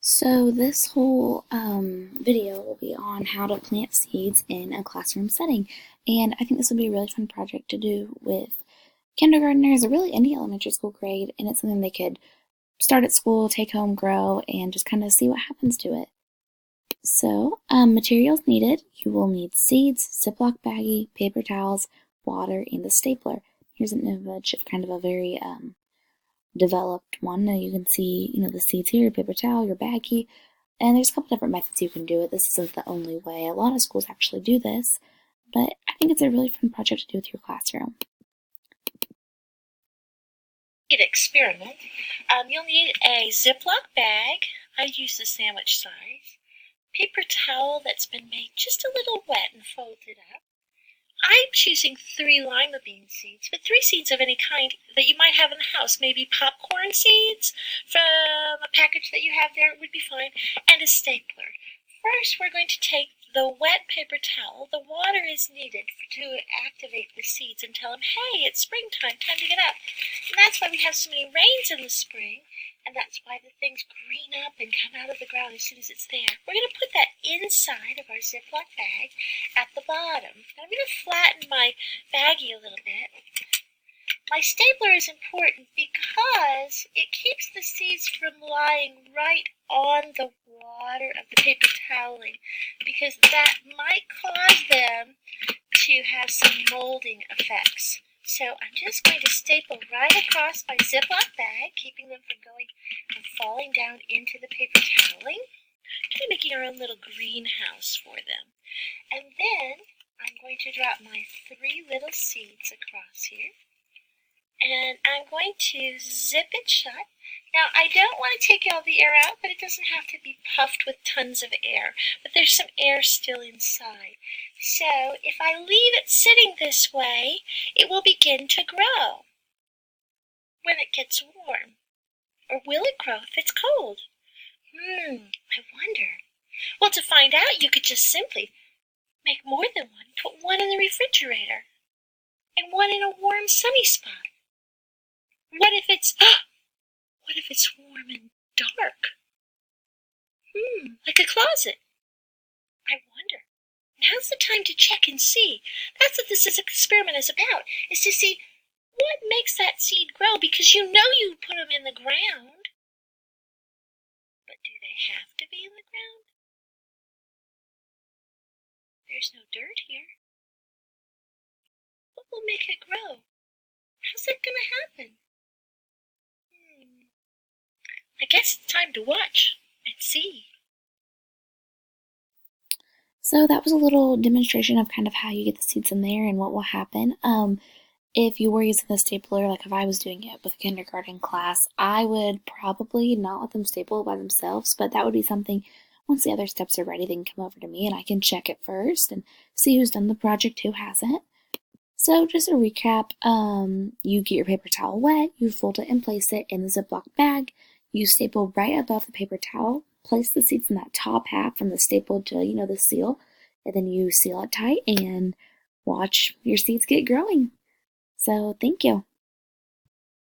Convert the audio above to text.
So this whole video will be on how to plant seeds in a classroom setting. And I think this would be a really fun project to do with kindergartners or really any elementary school grade. And it's something they could start at school, take home, grow, and just kind of see what happens to it. So materials needed, you will need seeds, Ziploc baggie, paper towels, water, and a stapler. Here's an image of kind of a very developed one. Now you can see, the seeds here, your paper towel, your baggie, and there's a couple different methods you can do it. This isn't the only way. A lot of schools actually do this, but I think it's a really fun project to do with your classroom. Experiment. You'll need a Ziploc bag. I use the sandwich size. Paper towel that's been made just a little wet and folded up. I'm choosing 3 lima bean seeds, but 3 seeds of any kind that you might have in the house. Maybe popcorn seeds from a package that you have there would be fine, and a stapler. First, we're going to take the wet paper towel. The water is needed to activate the seeds and tell them, hey, it's springtime, time to get up. And that's why we have so many rains in the spring, and that's why the things green up and come out of the ground as soon as it's there. We're going to put that inside of our Ziploc bag at the bottom. Now I'm going to flatten my baggie a little bit. My stapler is important because it keeps the seeds from lying right on the water of the paper toweling, because that might cause them to have some molding effects. So I'm just going to staple right across my Ziploc bag, keeping them from going and falling down into the paper toweling. Kind of making our own little greenhouse for them. And then I'm going to drop my 3 little seeds across here. And I'm going to zip it shut. Now, I don't want to take all the air out, but it doesn't have to be puffed with tons of air. But there's some air still inside. So, if I leave it sitting this way, it will begin to grow when it gets warm. Or will it grow if it's cold? I wonder. Well, to find out, you could just simply make more than one. Put one in the refrigerator and one in a warm, sunny spot. What if it's warm and dark? Like a closet. I wonder. Now's the time to check and see. That's what this experiment is about, is to see what makes that seed grow, because you know you put them in the ground. But do they have to be in the ground? There's no dirt here. What will make it grow? How's that going to happen? I guess it's time to watch and see. So that was a little demonstration of kind of how you get the seeds in there and what will happen. If you were using the stapler, like if I was doing it with a kindergarten class, I would probably not let them staple by themselves, but that would be something, once the other steps are ready, they can come over to me and I can check it first and see who's done the project, who hasn't. So just a recap, you get your paper towel wet, you fold it and place it in the Ziploc bag, you staple right above the paper towel, place the seeds in that top half from the staple to, the seal, and then you seal it tight and watch your seeds get growing. So thank you.